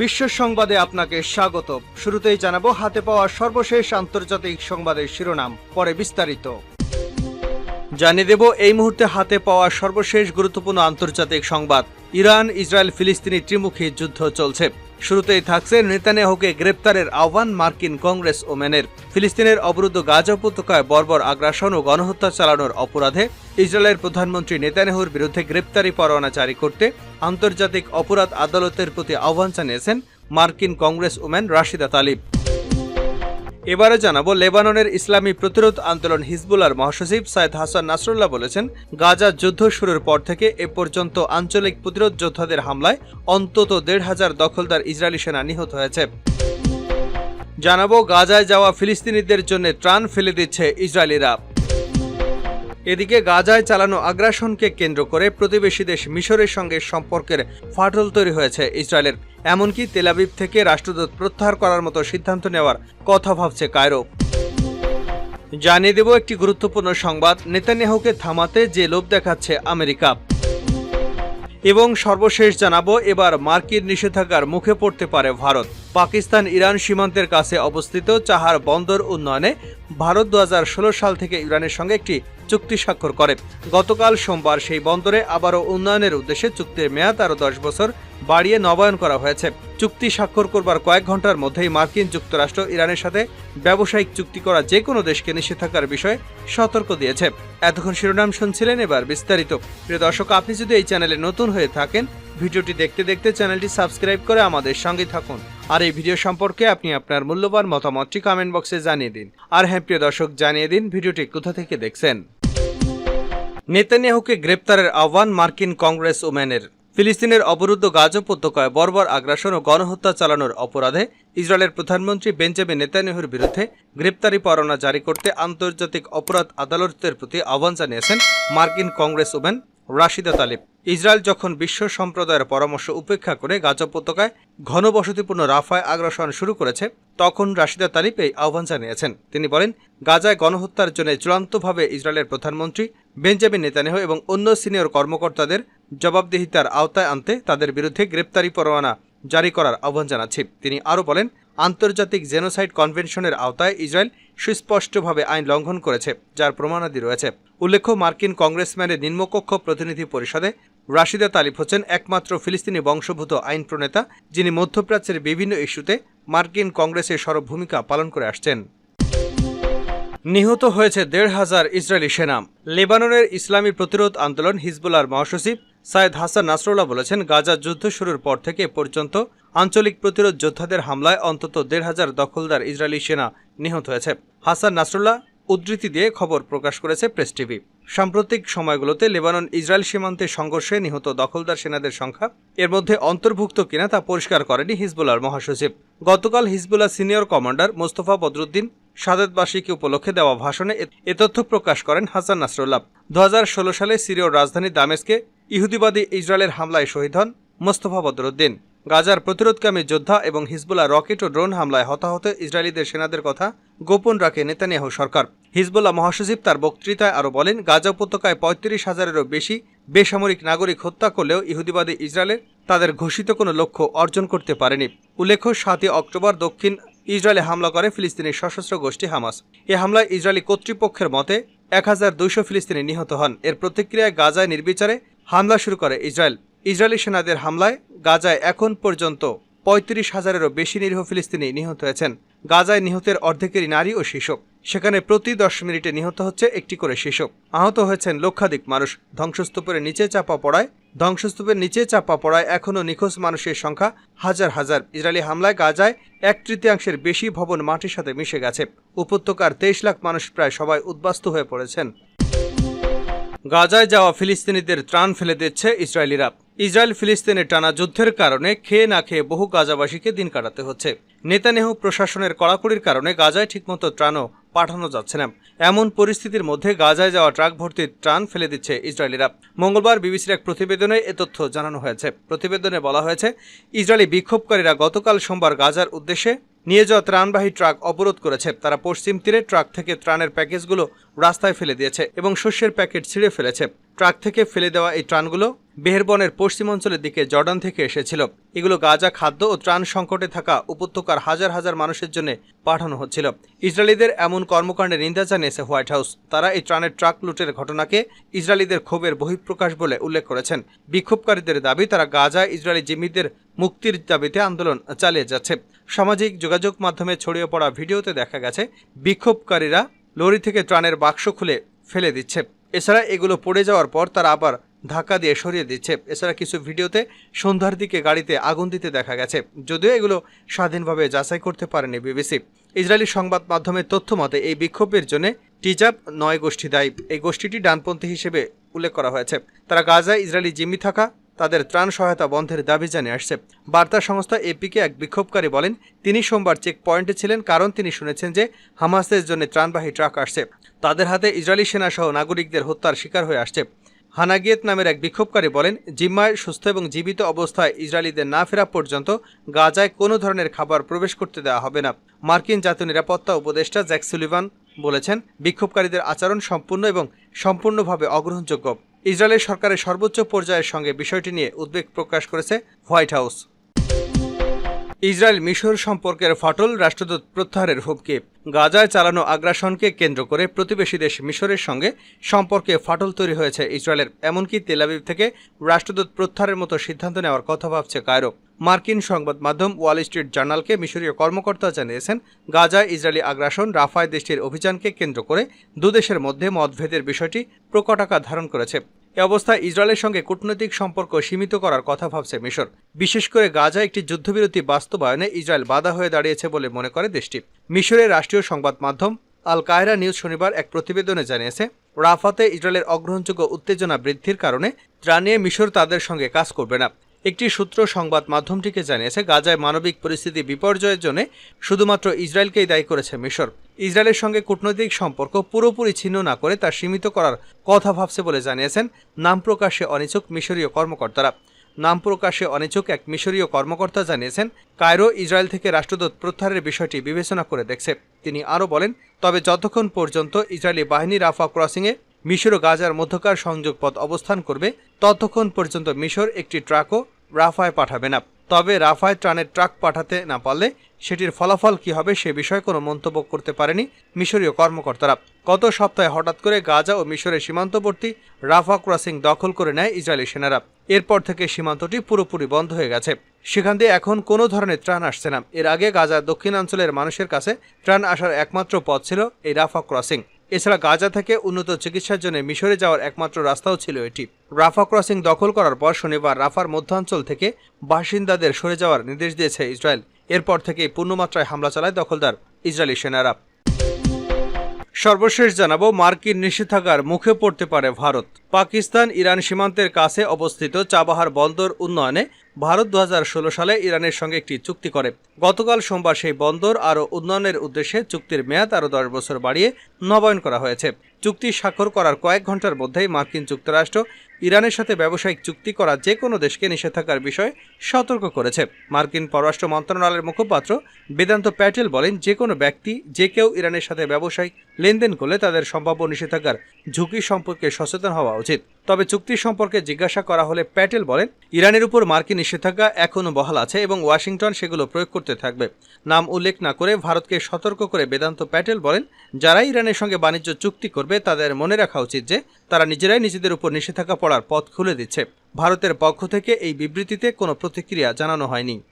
বিশ্ব সংবাদে আপনাকে স্বাগত। শুরুতেই জানাবো হাতে পাওয়া সর্বশেষ আন্তর্জাতিক সংবাদের শিরোনাম, পরে বিস্তারিত। জানিয়ে দেব এই মুহূর্তে হাতে পাওয়া সর্বশেষ গুরুত্বপূর্ণ আন্তর্জাতিক সংবাদ। ইরান ইসরায়েল ফিলিস্তিনি ত্রিমুখী যুদ্ধ চলছে। শুরুতেই থাকছে নেতানিয়াহুকে গ্রেপ্তারের আহ্বান মার্কিন কংগ্রেস ওমেনের। ফিলিস্তিনের অবরুদ্ধ গাজা উপত্যকায় বর্বর আগ্রাসন ও গণহত্যা চালানোর অপরাধে ইসরায়েলের প্রধানমন্ত্রী নেতানিয়াহুর বিরুদ্ধে গ্রেপ্তারি পরোয়ানা জারি করতে আন্তর্জাতিক অপরাধ আদালতের প্রতি আহ্বান জানিয়েছেন মার্কিন কংগ্রেস ওমেন রাশিদা তালিব। এবারে জানাবো লেবাননের ইসলামী প্রতিরোধ আন্দোলন হিজবুল্লাহর মহাসচিব সাইদ হাসান নাসরুল্লাহ বলেছেন, গাজা যুদ্ধ শুরুর পর থেকে এ পর্যন্ত আঞ্চলিক প্রতিরোধ যোদ্ধাদের হামলায় অন্তত ১৫০০ দখলদার ইসরায়েলি সেনা নিহত হয়েছে। জানাবো গাজায় যাওয়া ফিলিস্তিনিদের জন্য ত্রাণ ফেলে দিচ্ছে ইসরায়েলিরা। এদিকে গাজায় চালানো আগ্রাসনকে কেন্দ্র করে প্রতিবেশী দেশ মিশরের সঙ্গে সম্পর্কের ফাটল তৈরি হয়েছে ইসরায়েলের। এমনকি তেল আবিব থেকে রাষ্ট্রদূত প্রত্যাহার করার মতো সিদ্ধান্ত নেওয়ার কথা ভাবছে কায়রো। জানিয়ে দেব একটি গুরুত্বপূর্ণ সংবাদ, নেতানিয়াহুকে থামাতে যে লোভ দেখাচ্ছে আমেরিকা। এবং সর্বশেষ জানাবো এবার মার্কিন নিষেধাজ্ঞার মুখে পড়তে পারে ভারত। পাকিস্তান ইরান সীমান্তের কাছে অবস্থিত চাহার বন্দর উন্নয়নে ভারত ২০১৬ সাল থেকে ইরানের সঙ্গে একটি চুক্তি স্বাক্ষর করে। গতকাল সোমবার সেই বন্দরে আবারও উন্নয়নের উদ্দেশ্যে চুক্তির মেয়াদ আরও ১০ বছর বাড়িয়ে নবায়ন করা হয়েছে। চুক্তি স্বাক্ষর করবার কয়েক ঘন্টার মধ্যেই মার্কিন যুক্তরাষ্ট্র ইরানের সাথে ব্যবসায়িক চুক্তি করা যে কোনো দেশকে নিষেধাজ্ঞার বিষয়ে সতর্ক দিয়েছে। এতক্ষণ শিরোনাম শুনছিলেন, এবার বিস্তারিত। প্রিয় দর্শক, আপনি যদি এই চ্যানেলে নতুন হয়ে থাকেন, ভিডিওটি দেখতে দেখতে চ্যানেলটি সাবস্ক্রাইব করে আমাদের সঙ্গে থাকুন। আর এই ভিডিও সম্পর্কে আপনি আপনার মূল্যবান মতামতটি কমেন্ট বক্সে জানিয়ে দিন। আর হ্যাঁ প্রিয় দর্শক, জানিয়ে দিন ভিডিওটি কোথা থেকে দেখছেন। নেতানিয়াহুকে গ্রেপ্তারের আহ্বান মার্কিন কংগ্রেস ওমেনের। ফিলিস্তিনের অবরুদ্ধ গাজা উপত্যকায় বর্বর আগ্রাসন ও গণহত্যা চালানোর অপরাধে ইসরায়েলের প্রধানমন্ত্রী বেঞ্জামিন নেতানিয়াহুর বিরুদ্ধে গ্রেপ্তারি পরোয়ানা জারি করতে আন্তর্জাতিক অপরাধ আদালতের প্রতি আহ্বান জানিয়েছেন মার্কিন কংগ্রেস ওমেন রাশিদা তালিব। ইসরায়েল যখন বিশ্ব সম্প্রদায়ের পরামর্শ উপেক্ষা করে গাজা উপত্যকায় ঘনবসতিপূর্ণ রাফায় আগ্রাসন শুরু করেছে, তখন রাশিদা তালিব এই আহ্বান জানিয়েছেন। তিনি বলেন, গাজায় গণহত্যার জন্য চূড়ান্তভাবে ইসরায়েলের প্রধানমন্ত্রী বেঞ্জামিন নেতানিয়াহু এবং অন্য সিনিয়র কর্মকর্তাদের জবাবদিহিতার আওতায় আনতে তাদের বিরুদ্ধে গ্রেপ্তারি পরোয়ানা জারি করার আহ্বান জানাচ্ছি। তিনি আরও বলেন, আন্তর্জাতিক জেনোসাইড কনভেনশনের আওতায় ইসরায়েল সুস্পষ্টভাবে আইন লঙ্ঘন করেছে, যার প্রমাণাদি রয়েছে। উল্লেখ্য, মার্কিন কংগ্রেসম্যানের নিম্নকক্ষ প্রতিনিধি পরিষদে রাশিদা তালিব হচ্ছেন একমাত্র ফিলিস্তিনি বংশোদ্ভূত আইন প্রণেতা, যিনি মধ্যপ্রাচ্যের বিভিন্ন ইস্যুতে মার্কিন কংগ্রেসের সরব ভূমিকা পালন করে আসছেন। নিহত হয়েছে ১৫০০ ইসরায়েলি সেনা। লেবাননের ইসলামী প্রতিরোধ আন্দোলন হিজবুল্লাহর মহাসচিব সাইদ হাসান নাসরুল্লাহ বলেছেন, গাজা যুদ্ধ শুরুর পর থেকে এ পর্যন্ত আঞ্চলিক প্রতিরোধ যোদ্ধাদের হামলায় অন্তত ১৫০০ দখলদার ইসরায়েলি সেনা নিহত হয়েছে। হাসান নাসরুল্লাহ উদ্ধৃতি দিয়ে খবর প্রকাশ করেছে প্রেস টিভি। সাম্প্রতিক সময়গুলোতে লেবানন ইসরায়েল সীমান্তে সংঘর্ষে নিহত দখলদার সেনাদের সংখ্যা এর মধ্যে অন্তর্ভুক্ত কিনা তা পরিষ্কার করেনি হিজবুল্লাহর মহাসচিব। গতকাল Hezbollah senior commander Mustafa Badreddine শাহাদাত বার্ষিকী উপলক্ষে দেওয়া ভাষণে এ তথ্য প্রকাশ করেন হাসান নাসরুল্লাহ। ২০১৬ সালে সিরিয়ার রাজধানী দামেস্কে ইহুদিবাদী ইসরায়েলের হামলায় শহীদ হন মোস্তফা বদরুদ্দিন। গাজার প্রতিরোধকামী যোদ্ধা এবং হিজবুল্লাহ রকেট ও ড্রোন হামলায় হতাহত ইসরায়েলিদের সেনাদের কথা গোপন রাখে নেতানিয়াহু সরকার। হিজবুল্লাহ মহাসচিব তার বক্তৃতায় আরও বলেন, গাজা উপত্যকায় ৩৫,০০০-এরও বেশি বেসামরিক নাগরিক হত্যা করলেও ইহুদিবাদী ইসরায়েলের তাদের ঘোষিত কোনো লক্ষ্য অর্জন করতে পারেনি। উল্লেখ্য, ৭ই অক্টোবর দক্ষিণ ইসরায়েলে হামলা করে ফিলিস্তিনি সশস্ত্র গোষ্ঠী হামাস। এ হামলায় ইসরায়েলি কর্তৃপক্ষের মতে ১,২০০ ফিলিস্তিনি নিহত হন। এর প্রতিক্রিয়ায় গাজায় নির্বিচারে হামলা শুরু করে ইসরায়েল। ইসরায়েলি সেনাদের হামলায় গাজায় এখন পর্যন্ত ৩৫,০০০-এরও বেশি নিরীহ ফিলিস্তিনি নিহত হয়েছেন। গাজায় নিহতের অর্ধেকেরই নারী ও শিশু। সেখানে প্রতি ১০ মিনিটে নিহত হচ্ছে একটি করে শিশু। আহত হয়েছেন লক্ষাধিক মানুষ। ধ্বংসস্তূপের নিচে চাপা পড়ায় এখনও নিখোঁজ মানুষের সংখ্যা হাজার হাজার। ইসরায়েলি হামলায় গাজায় ১/৩ বেশি ভবন মাটির সাথে মিশে গেছে। উপত্যকার ২৩ লাখ মানুষ প্রায় সবাই উদ্বাস্তু হয়ে পড়েছেন। গাজায় যাওয়া ফিলিস্তিনিদের ত্রাণ ফেলে দিচ্ছে ইসরায়েলিরা। ইসরায়েল ফিলিস্তিনের টানা যুদ্ধের কারণে খেয়ে না খেয়ে বহু গাজাবাসীকে দিন কাটাতে হচ্ছে। নেতানিয়াহু প্রশাসনের কড়াকড়ির কারণে গাজায় ঠিকমতো ত্রাণও পাঠানো যাচ্ছে না। এমন পরিস্থিতির মধ্যে গাজায় যাওয়া ট্রাক ভর্তি ত্রাণ ফেলে দিচ্ছে ইসরায়েলিরা। মঙ্গলবার বিবিসির এক প্রতিবেদনে এ তথ্য জানানো হয়েছে। প্রতিবেদনে বলা হয়েছে, ইসরায়েলি বিক্ষোভকারীরা গতকাল সোমবার গাজার উদ্দেশ্যে নিয়ে যাওয়া ত্রাণবাহী ট্রাক অবরোধ করেছে। তারা পশ্চিম তীরে ট্রাক থেকে ত্রাণের প্যাকেজগুলো রাস্তায় ফেলে দিয়েছে এবং শস্যের প্যাকেট ছিঁড়ে ফেলেছে। ট্রাক থেকে ফেলে দেওয়া এই ত্রাণগুলো বেহেরবনের পশ্চিমাঞ্চলের দিকে জর্ডান থেকে এসেছিল। এগুলো গাজা খাদ্য ও ত্রাণ সংকটে থাকা উপত্যকার হাজার হাজার মানুষের জন্য পাঠানো হচ্ছিল। ইসরায়েলিদের এমন কর্মকাণ্ডের নিন্দা জানিয়েছে হোয়াইট হাউস। তারা এই ত্রাণের ট্রাক লুটের ঘটনাকে ইসরায়েলিদের ক্ষোভের বহিঃপ্রকাশ বলে উল্লেখ করেছেন। বিক্ষোভকারীদের দাবি, তারা গাজায় ইসরায়েলি জিম্মিদের মুক্তির দাবিতে আন্দোলন চালিয়ে যাচ্ছে। সামাজিক যোগাযোগ মাধ্যমে ছড়িয়ে পড়া ভিডিওতে দেখা গেছে বিক্ষোভকারীরা লরি থেকে ত্রাণের বাক্স খুলে ফেলে দিচ্ছে। এছাড়া এগুলো পড়ে যাওয়ার পর তারা আবার ধাক্কা দিয়ে সরিয়ে দিচ্ছে। এছাড়া কিছু ভিডিওতে সন্ধ্যার দিকে গাড়িতে আগুন দিতে দেখা গেছে, যদিও এগুলো স্বাধীনভাবে যাচাই করতে পারেনি বিবিসি। ইসরায়েলি সংবাদ মাধ্যমের তথ্য মতে এই বিক্ষোভের জন্য টিজাব 9 গোষ্ঠী দায়ী। এই গোষ্ঠীটি ডানপন্থী হিসেবে উল্লেখ করা হয়েছে। তারা গাজায় ইসরায়েলি জিম্মি থাকা তাদের ত্রাণ সহায়তা বন্ধের দাবি জানিয়ে আসছে। বার্তা সংস্থা এপিকে এক বিক্ষোভকারী বলেন, তিনি সোমবার চেক পয়েন্টে ছিলেন কারণ তিনি শুনেছেন যে হামাসের জন্য ত্রাণবাহী ট্রাক আসছে। তাদের হাতে ইসরায়েলি সেনা সহ নাগরিকদের হত্যার শিকার হয়ে আসছে। হানাগিয়েত নামের এক বিক্ষোভকারী বলেন, জিম্মায় সুস্থ এবং জীবিত অবস্থায় ইসরায়েলিদের না ফেরা পর্যন্ত গাজায় কোনো ধরনের খাবার প্রবেশ করতে দেওয়া হবে না। মার্কিন জাতীয় নিরাপত্তা উপদেষ্টা জ্যাক সুলিভান বলেছেন, বিক্ষোভকারীদের আচরণ সম্পূর্ণভাবে অগ্রহণযোগ্য। ইসরায়েলের সরকারের সর্বোচ্চ পর্যায়ের সঙ্গে বিষয়টি নিয়ে উদ্বেগ প্রকাশ করেছে হোয়াইট হাউস। ইসরায়েল মিশর সম্পর্কের ফাটল, রাষ্ট্রদূত প্রত্যাহারের হুমকি। গাজায় চালানো আগ্রাসনকে কেন্দ্র করে প্রতিবেশী দেশ মিশরের সঙ্গে সম্পর্কে ফাটল তৈরি হয়েছে ইসরায়েলের। এমনকি তেল আবিব থেকে রাষ্ট্রদূত প্রত্যাহারের মতো সিদ্ধান্ত নেওয়ার কথা ভাবছে কায়রো। মার্কিন সংবাদ মাধ্যম ওয়াল স্ট্রিট জার্নালকে মিশরীয় কর্মকর্তা জানিয়েছেন, গাজায় ইসরায়েলি আগ্রাসন রাফায় দেশটির অভিযানকে কেন্দ্র করে দুদেশের মধ্যে মতভেদের বিষয়টি প্রকট আকার ধারণ করেছে। এ অবস্থায় ইসরায়েলের সঙ্গে কূটনৈতিক সম্পর্ক সীমিত করার কথা ভাবছে মিশর। বিশেষ করে গাজায় একটি যুদ্ধবিরতি বাস্তবায়নে ইসরায়েল বাধা হয়ে দাঁড়িয়েছে বলে মনে করে দেশটি। মিশরের রাষ্ট্রীয় সংবাদ মাধ্যম আল কায়রা নিউজ শনিবার এক প্রতিবেদনে জানিয়েছে, রাফাতে ইসরায়েলের অগ্রহণযোগ্য উত্তেজনা বৃদ্ধির কারণে ত্রাণ নিয়ে মিশর তাদের সঙ্গে কাজ করবে না। একটি সূত্র সংবাদ মাধ্যমটিকে জানিয়েছে, গাজায় মানবিক পরিস্থিতি বিপর্যয়ের জন্য শুধুমাত্র ইসরায়েলকেই দায়ী করেছে মিশর। ইসরায়েলের সঙ্গে কূটনৈতিক সম্পর্ক পুরোপুরি ছিন্ন না করে তা সীমিত করার কথা ভাবছে বলে জানিয়েছেন নাম প্রকাশে অনিচ্ছুক মিশরীয় কর্মকর্তারা। নাম প্রকাশে অনিচ্ছুক এক মিশরীয় কর্মকর্তা জানিয়েছেন, কায়রো ইসরায়েল থেকে রাষ্ট্রদূত প্রত্যাহারের বিষয়টি বিবেচনা করে দেখছে। তিনি আরও বলেন, তবে যতক্ষণ পর্যন্ত ইসরায়েলি বাহিনী রাফা ক্রসিংয়ে মিশর ও গাজার মধ্যকার সংযোগ পথ অবস্থান করবে, ততক্ষণ পর্যন্ত মিশর একটি ট্রাকও রাফায় পাঠাবে না। তবে রাফায় ত্রাণের ট্রাক পাঠাতে না পারলে সেটির ফলাফল কি হবে সে বিষয়ে কোনো মন্তব্য করতে পারেনি মিশরীয় কর্মকর্তারা। গত সপ্তাহে হঠাৎ করে গাজা ও মিশরের সীমান্তবর্তী রাফা ক্রসিং দখল করে নেয় ইসরায়েলি সেনারা। এরপর থেকে সীমান্তটি পুরোপুরি বন্ধ হয়ে গেছে। সেখান দিয়ে এখন কোনো ধরনের ত্রাণ আসছে না। এর আগে গাজার দক্ষিণাঞ্চলের মানুষের কাছে ত্রাণ আসার একমাত্র পথ ছিল এই রাফা ক্রসিং। এছাড়া গাজা থেকে উন্নত চিকিৎসার জন্য মিশরে যাওয়ার একমাত্র রাস্তাও ছিল এটি। রাফা ক্রসিং দখল করার পর শনিবার রাফার মধ্যাঞ্চল থেকে বাসিন্দাদের সরে যাওয়ার নির্দেশ দিয়েছে ইসরায়েল। এরপর থেকেই পূর্ণমাত্রায় হামলা চালায় দখলদার ইসরায়েলি সেনারা। সর্বশেষ জানাবো, মার্কিন নিষেধাজ্ঞার মুখে পড়তে পারে ভারত। পাকিস্তান ইরান সীমান্তের কাছে অবস্থিত চাবাহার বন্দর উন্নয়নে ভারত 2016 সালে ইরানের সঙ্গে একটি চুক্তি করে। গতকাল সোমবার সেই বন্দর আরও উন্নয়নের উদ্দেশ্যে চুক্তির মেয়াদ আরও 10 বছর বাড়িয়ে নবায়ন করা হয়েছে। চুক্তি স্বাক্ষর করার কয়েক ঘন্টার মধ্যেই মার্কিন যুক্তরাষ্ট্র ইরানের সাথে ব্যবসায়িক চুক্তি করা যে কোনো দেশকে নিষেধাজ্ঞার বিষয়ে সতর্ক করেছে। মার্কিন পররাষ্ট্র মন্ত্রণালয়ের মুখপাত্র বেদান্ত প্যাটেল বলেন, যে কোনো ব্যক্তি যে কেউ ইরানের সাথে ব্যবসায়িক লেনদেন করলে তাদের সম্ভাব্য নিষেধাজ্ঞার ঝুঁকি সম্পর্কে সচেতন হওয়া উচিত। তবে চুক্তি সম্পর্কে জিজ্ঞাসা করা হলে প্যাটেল বলেন, ইরানের উপর মার্কিন নিষেধাজ্ঞা এখনও বহাল আছে এবং ওয়াশিংটন সেগুলো প্রয়োগ করতে থাকবে। নাম উল্লেখ না করে ভারতকে সতর্ক করে বেদান্ত প্যাটেল বলেন, যারা ইরানের সঙ্গে বাণিজ্য চুক্তি করবে তাদের মনে রাখা উচিত যে তারা নিজেরাই নিজেদের উপর নিষেধাজ্ঞা পড়ার পথ খুলে দিচ্ছে। ভারতের পক্ষ থেকে এই বিবৃতিতে কোনো প্রতিক্রিয়া জানানো হয়নি।